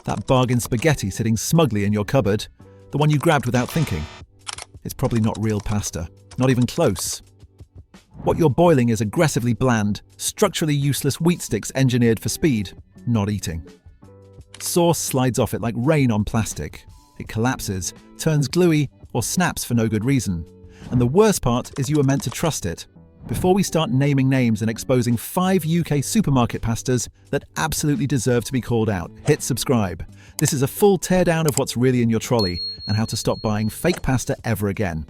That bargain spaghetti sitting smugly in your cupboard, the one you grabbed without thinking. It's probably not real pasta, not even close. What you're boiling is aggressively bland, structurally useless wheat sticks engineered for speed, not eating. Sauce slides off it like rain on plastic. It collapses, turns gluey, or snaps for no good reason. And the worst part is you were meant to trust it. Before we start naming names and exposing 5 UK supermarket pastas that absolutely deserve to be called out, hit subscribe. This is a full teardown of what's really in your trolley and how to stop buying fake pasta ever again.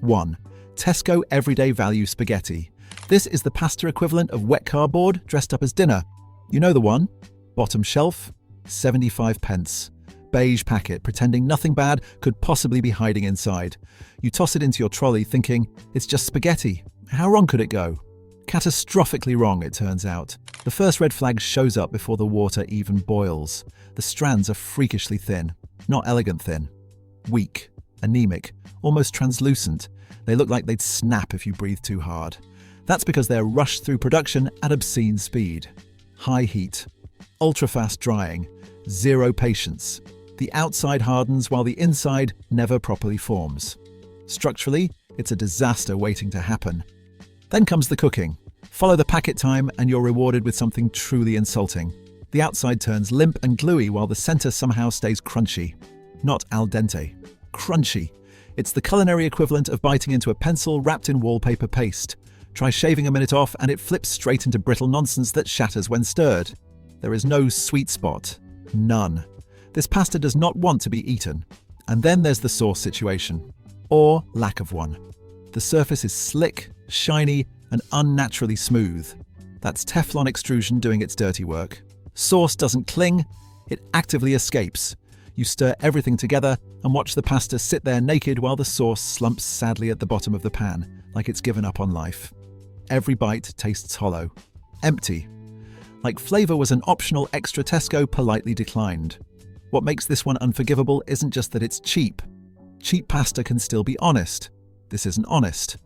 1. Tesco Everyday Value Spaghetti. This is the pasta equivalent of wet cardboard dressed up as dinner. You know the one? Bottom shelf, 75 pence. Beige packet, pretending nothing bad could possibly be hiding inside. You toss it into your trolley thinking, it's just spaghetti. How wrong could it go? Catastrophically wrong, it turns out. The first red flag shows up before the water even boils. The strands are freakishly thin, not elegant thin. Weak, anemic, almost translucent. They look like they'd snap if you breathe too hard. That's because they're rushed through production at obscene speed. High heat, ultra-fast drying, zero patience. The outside hardens while the inside never properly forms. Structurally, it's a disaster waiting to happen. Then comes the cooking. Follow the packet time and you're rewarded with something truly insulting. The outside turns limp and gluey while the center somehow stays crunchy. Not al dente. Crunchy. It's the culinary equivalent of biting into a pencil wrapped in wallpaper paste. Try shaving a minute off and it flips straight into brittle nonsense that shatters when stirred. There is no sweet spot. None. This pasta does not want to be eaten. And then there's the sauce situation. Or lack of one. The surface is slick, shiny, and unnaturally smooth. That's Teflon extrusion doing its dirty work. Sauce doesn't cling, it actively escapes. You stir everything together and watch the pasta sit there naked while the sauce slumps sadly at the bottom of the pan, like it's given up on life. Every bite tastes hollow. Empty. Like flavour was an optional extra Tesco politely declined. What makes this one unforgivable isn't just that it's cheap. Cheap pasta can still be honest. This isn't honest.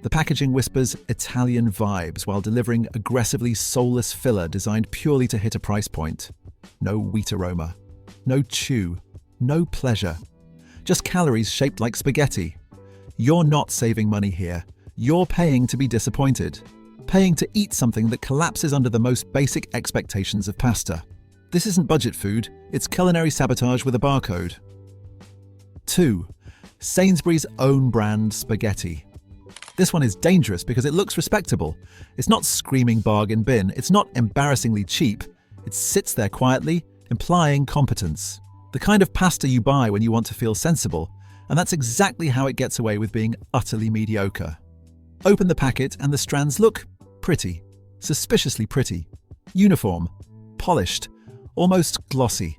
The packaging whispers Italian vibes while delivering aggressively soulless filler designed purely to hit a price point. No wheat aroma. No chew. No pleasure. Just calories shaped like spaghetti. You're not saving money here. You're paying to be disappointed. Paying to eat something that collapses under the most basic expectations of pasta. This isn't budget food, it's culinary sabotage with a barcode. 2. Sainsbury's own brand spaghetti. This one is dangerous because it looks respectable. It's not screaming bargain bin, it's not embarrassingly cheap. It sits there quietly, implying competence. The kind of pasta you buy when you want to feel sensible, and that's exactly how it gets away with being utterly mediocre. Open the packet and the strands look pretty, suspiciously pretty, uniform, polished, almost glossy.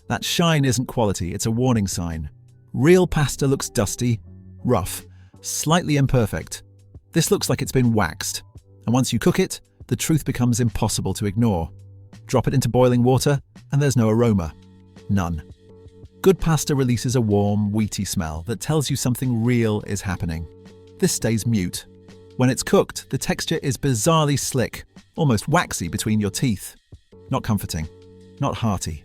That shine isn't quality, it's a warning sign. Real pasta looks dusty, rough, slightly imperfect. This looks like it's been waxed, and once you cook it, the truth becomes impossible to ignore. Drop it into boiling water, and there's no aroma. None. Good pasta releases a warm, wheaty smell that tells you something real is happening. This stays mute. When it's cooked, the texture is bizarrely slick, almost waxy between your teeth. Not comforting. Not hearty.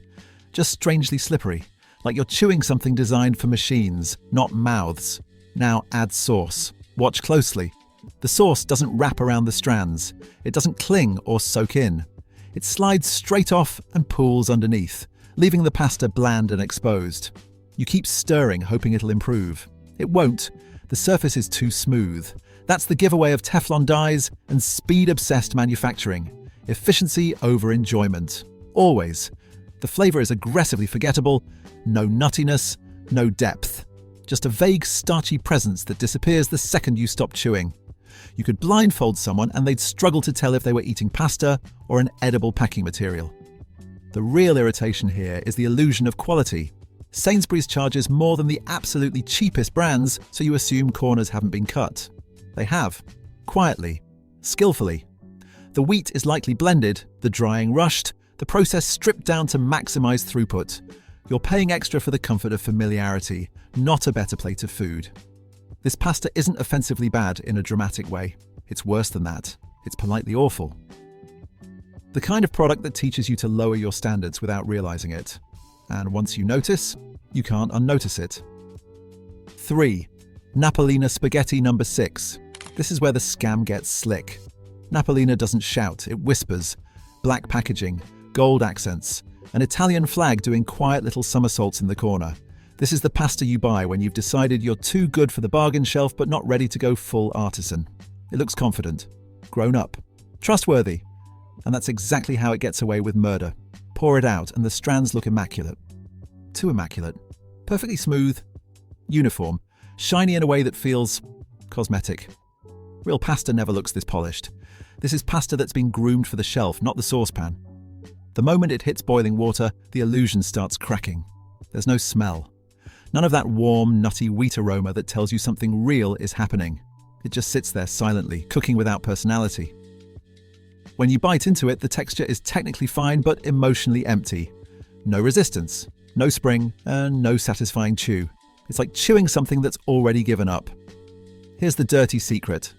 Just strangely slippery, like you're chewing something designed for machines, not mouths. Now add sauce. Watch closely. The sauce doesn't wrap around the strands. It doesn't cling or soak in. It slides straight off and pools underneath, leaving the pasta bland and exposed. You keep stirring, hoping it'll improve. It won't. The surface is too smooth. That's the giveaway of Teflon dyes and speed-obsessed manufacturing. Efficiency over enjoyment. Always. The flavour is aggressively forgettable. No nuttiness, no depth. Just a vague, starchy presence that disappears the second you stop chewing. You could blindfold someone and they'd struggle to tell if they were eating pasta or an edible packing material. The real irritation here is the illusion of quality. Sainsbury's charges more than the absolutely cheapest brands, so you assume corners haven't been cut. They have. Quietly. Skillfully. The wheat is likely blended, the drying rushed, the process stripped down to maximise throughput. You're paying extra for the comfort of familiarity, not a better plate of food. This pasta isn't offensively bad in a dramatic way. It's worse than that. It's politely awful. The kind of product that teaches you to lower your standards without realizing it. And once you notice, you can't unnotice it. 3. Napolina Spaghetti number 6. This is where the scam gets slick. Napolina doesn't shout, it whispers. Black packaging, gold accents, an Italian flag doing quiet little somersaults in the corner. This is the pasta you buy when you've decided you're too good for the bargain shelf but not ready to go full artisan. It looks confident, grown up, trustworthy. And that's exactly how it gets away with murder. Pour it out and the strands look immaculate. Too immaculate. Perfectly smooth, uniform, shiny in a way that feels cosmetic. Real pasta never looks this polished. This is pasta that's been groomed for the shelf, not the saucepan. The moment it hits boiling water, the illusion starts cracking. There's no smell. None of that warm, nutty wheat aroma that tells you something real is happening. It just sits there silently, cooking without personality. When you bite into it, the texture is technically fine but emotionally empty. No resistance, no spring, and no satisfying chew. It's like chewing something that's already given up. Here's the dirty secret.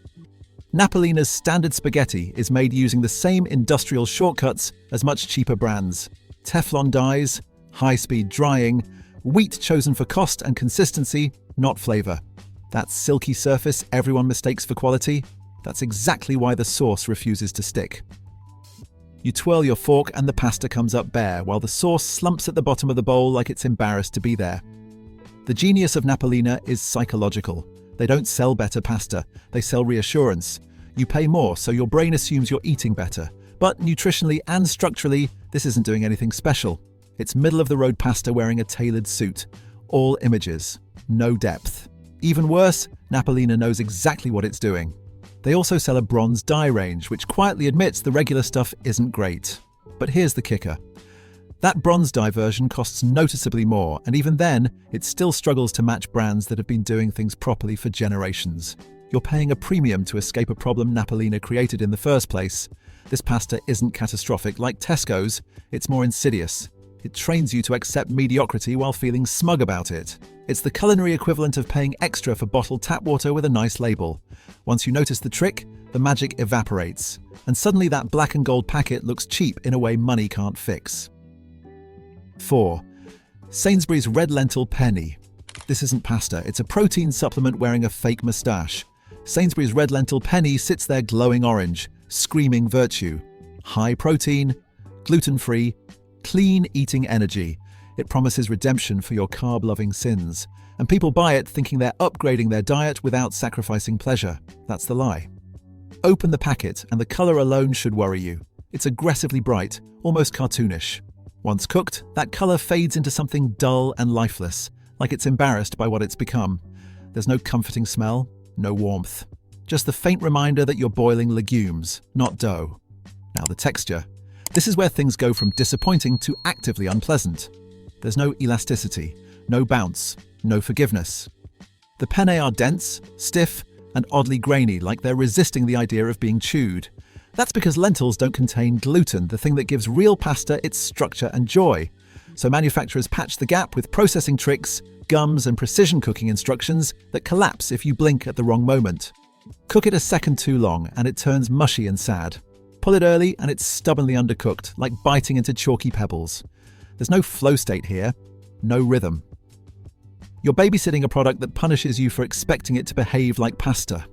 Napolina's standard spaghetti is made using the same industrial shortcuts as much cheaper brands. Teflon dyes, high-speed drying, wheat chosen for cost and consistency, not flavor. That silky surface everyone mistakes for quality, that's exactly why the sauce refuses to stick. You twirl your fork and the pasta comes up bare, while the sauce slumps at the bottom of the bowl like it's embarrassed to be there. The genius of Napolina is psychological. They don't sell better pasta, they sell reassurance. You pay more, so your brain assumes you're eating better. But nutritionally and structurally, this isn't doing anything special. It's middle-of-the-road pasta wearing a tailored suit. All images, no depth. Even worse, Napolina knows exactly what it's doing. They also sell a bronze dye range, which quietly admits the regular stuff isn't great. But here's the kicker. That bronze dye version costs noticeably more, and even then, it still struggles to match brands that have been doing things properly for generations. You're paying a premium to escape a problem Napolina created in the first place. This pasta isn't catastrophic like Tesco's, it's more insidious. It trains you to accept mediocrity while feeling smug about it. It's the culinary equivalent of paying extra for bottled tap water with a nice label. Once you notice the trick, the magic evaporates, and suddenly that black and gold packet looks cheap in a way money can't fix. 4. Sainsbury's Red Lentil Penny. This isn't pasta, it's a protein supplement wearing a fake moustache. Sainsbury's Red Lentil Penny sits there glowing orange, screaming virtue. High protein, gluten-free, clean eating energy. It promises redemption for your carb-loving sins. And people buy it thinking they're upgrading their diet without sacrificing pleasure. That's the lie. Open the packet and the color alone should worry you. It's aggressively bright, almost cartoonish. Once cooked, that color fades into something dull and lifeless, like it's embarrassed by what it's become. There's no comforting smell, no warmth. Just the faint reminder that you're boiling legumes, not dough. Now the texture. This is where things go from disappointing to actively unpleasant. There's no elasticity, no bounce, no forgiveness. The penne are dense, stiff, and oddly grainy, like they're resisting the idea of being chewed. That's because lentils don't contain gluten, the thing that gives real pasta its structure and joy. So manufacturers patch the gap with processing tricks, gums, and precision cooking instructions that collapse if you blink at the wrong moment. Cook it a second too long and it turns mushy and sad. Pull it early and it's stubbornly undercooked, like biting into chalky pebbles. There's no flow state here, no rhythm. You're babysitting a product that punishes you for expecting it to behave like pasta.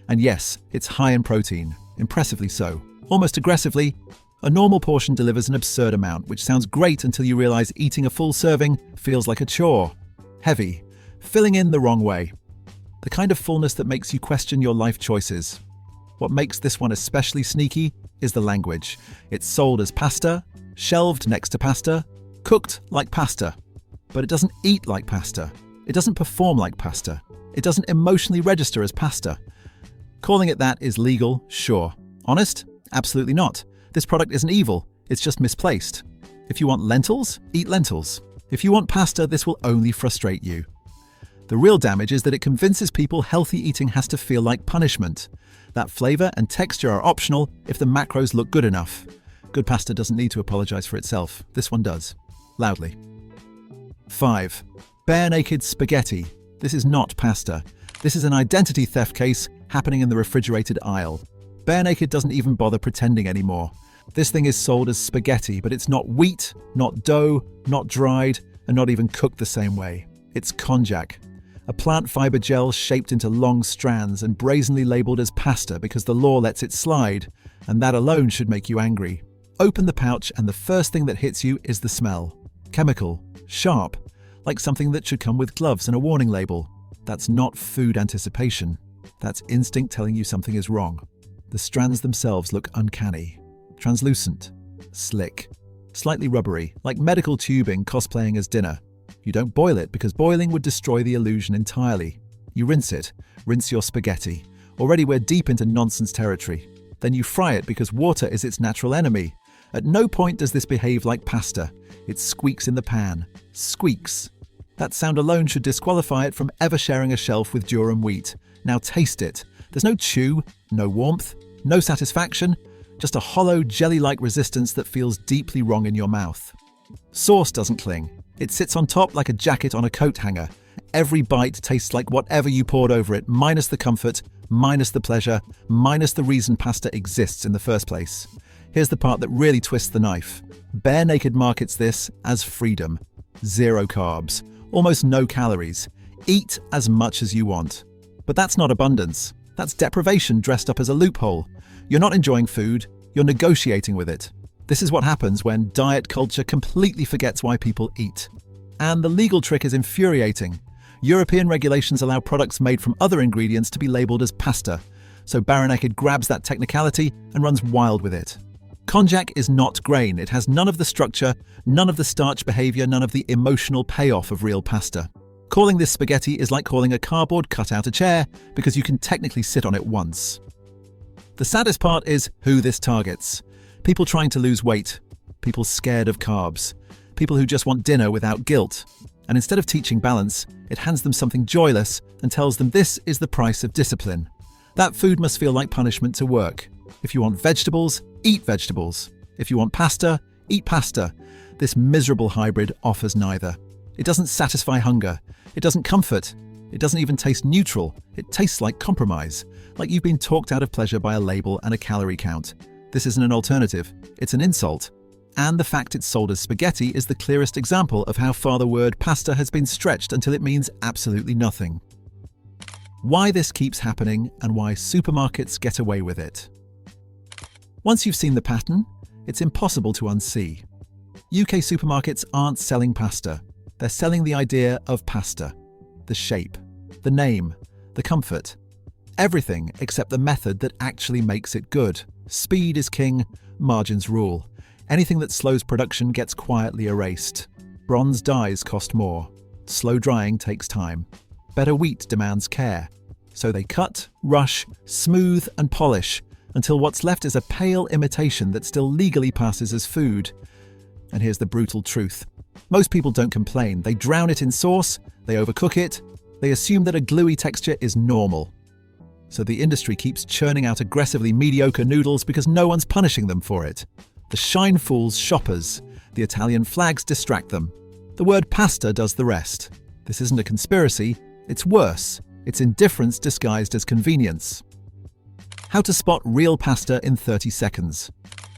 And yes, it's high in protein, impressively so. Almost aggressively, a normal portion delivers an absurd amount, which sounds great until you realize eating a full serving feels like a chore. Heavy, filling in the wrong way. The kind of fullness that makes you question your life choices. What makes this one especially sneaky is the language. It's sold as pasta, shelved next to pasta, cooked like pasta. But it doesn't eat like pasta. It doesn't perform like pasta. It doesn't emotionally register as pasta. Calling it that is legal, sure. Honest? Absolutely not. This product isn't evil, it's just misplaced. If you want lentils, eat lentils. If you want pasta, this will only frustrate you. The real damage is that it convinces people healthy eating has to feel like punishment. That flavor and texture are optional if the macros look good enough. Good pasta doesn't need to apologize for itself. This one does. Loudly. 5. Bare Naked Spaghetti. This is not pasta. This is an identity theft case happening in the refrigerated aisle. Bare Naked doesn't even bother pretending anymore. This thing is sold as spaghetti, but it's not wheat, not dough, not dried, and not even cooked the same way. It's konjac, a plant fiber gel shaped into long strands and brazenly labeled as pasta because the law lets it slide, and that alone should make you angry. Open the pouch and the first thing that hits you is the smell. Chemical, sharp, like something that should come with gloves and a warning label. That's not food anticipation. That's instinct telling you something is wrong. The strands themselves look uncanny. Translucent, slick, slightly rubbery, like medical tubing cosplaying as dinner. You don't boil it because boiling would destroy the illusion entirely. You rinse it, rinse your spaghetti. Already we're deep into nonsense territory. Then you fry it because water is its natural enemy. At no point does this behave like pasta. It squeaks in the pan. Squeaks. That sound alone should disqualify it from ever sharing a shelf with durum wheat. Now taste it. There's no chew, no warmth, no satisfaction. Just a hollow, jelly-like resistance that feels deeply wrong in your mouth. Sauce doesn't cling. It sits on top like a jacket on a coat hanger. Every bite tastes like whatever you poured over it, minus the comfort, minus the pleasure, minus the reason pasta exists in the first place. Here's the part that really twists the knife. Bare Naked markets this as freedom. 0 carbs, almost no calories. Eat as much as you want. But that's not abundance. That's deprivation dressed up as a loophole. You're not enjoying food, you're negotiating with it. This is what happens when diet culture completely forgets why people eat. And the legal trick is infuriating. European regulations allow products made from other ingredients to be labelled as pasta, so Bare Naked grabs that technicality and runs wild with it. Konjac is not grain. It has none of the structure, none of the starch behaviour, none of the emotional payoff of real pasta. Calling this spaghetti is like calling a cardboard cutout a chair, because you can technically sit on it once. The saddest part is who this targets. People trying to lose weight. People scared of carbs. People who just want dinner without guilt. And instead of teaching balance, it hands them something joyless and tells them this is the price of discipline. That food must feel like punishment to work. If you want vegetables, eat vegetables. If you want pasta, eat pasta. This miserable hybrid offers neither. It doesn't satisfy hunger. It doesn't comfort. It doesn't even taste neutral. It tastes like compromise, like you've been talked out of pleasure by a label and a calorie count. This isn't an alternative. It's an insult. And the fact it's sold as spaghetti is the clearest example of how far the word pasta has been stretched until it means absolutely nothing. Why this keeps happening and why supermarkets get away with it. Once you've seen the pattern, it's impossible to unsee. UK supermarkets aren't selling pasta. They're selling the idea of pasta. The shape, the name, the comfort. Everything except the method that actually makes it good. Speed is king, margins rule. Anything that slows production gets quietly erased. Bronze dyes cost more. Slow drying takes time. Better wheat demands care. So they cut, rush, smooth and polish until what's left is a pale imitation that still legally passes as food. And here's the brutal truth. Most people don't complain. They drown it in sauce, they overcook it, they assume that a gluey texture is normal. So the industry keeps churning out aggressively mediocre noodles because no one's punishing them for it. The shine fools shoppers. The Italian flags distract them. The word pasta does the rest. This isn't a conspiracy, it's worse. It's indifference disguised as convenience. How to spot real pasta in 30 seconds.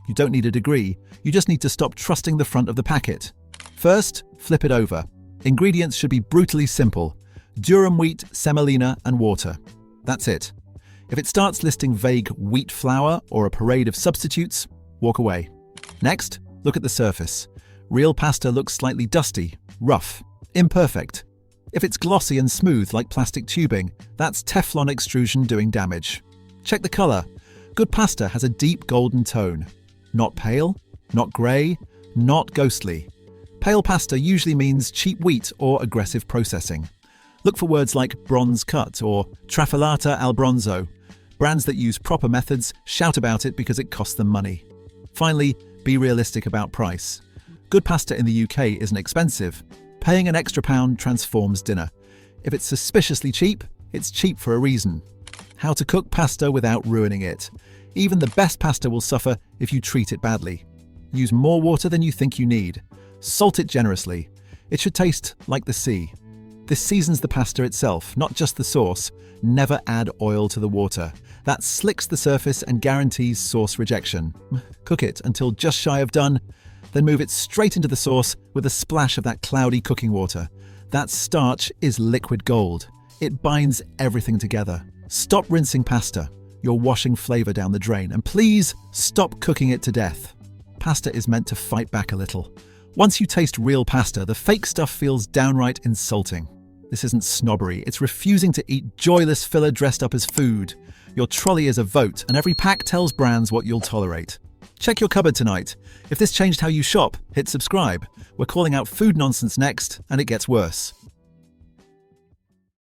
You don't need a degree, you just need to stop trusting the front of the packet. First, flip it over. Ingredients should be brutally simple. Durum wheat, semolina and water. That's it. If it starts listing vague wheat flour or a parade of substitutes, walk away. Next, look at the surface. Real pasta looks slightly dusty, rough, imperfect. If it's glossy and smooth like plastic tubing, that's Teflon extrusion doing damage. Check the colour. Good pasta has a deep golden tone. Not pale, not grey, not ghostly. Pale pasta usually means cheap wheat or aggressive processing. Look for words like bronze cut or trafilata al bronzo. Brands that use proper methods shout about it because it costs them money. Finally, be realistic about price. Good pasta in the UK isn't expensive. Paying an extra £1 transforms dinner. If it's suspiciously cheap, it's cheap for a reason. How to cook pasta without ruining it. Even the best pasta will suffer if you treat it badly. Use more water than you think you need. Salt it generously. It should taste like the sea. This seasons the pasta itself, not just the sauce. Never add oil to the water. That slicks the surface and guarantees sauce rejection. Cook it until just shy of done, then move it straight into the sauce with a splash of that cloudy cooking water. That starch is liquid gold. It binds everything together. Stop rinsing pasta. You're washing flavor down the drain. And please stop cooking it to death. Pasta is meant to fight back a little. Once you taste real pasta, the fake stuff feels downright insulting. This isn't snobbery, it's refusing to eat joyless filler dressed up as food. Your trolley is a vote, and every pack tells brands what you'll tolerate. Check your cupboard tonight. If this changed how you shop, hit subscribe. We're calling out food nonsense next, and it gets worse.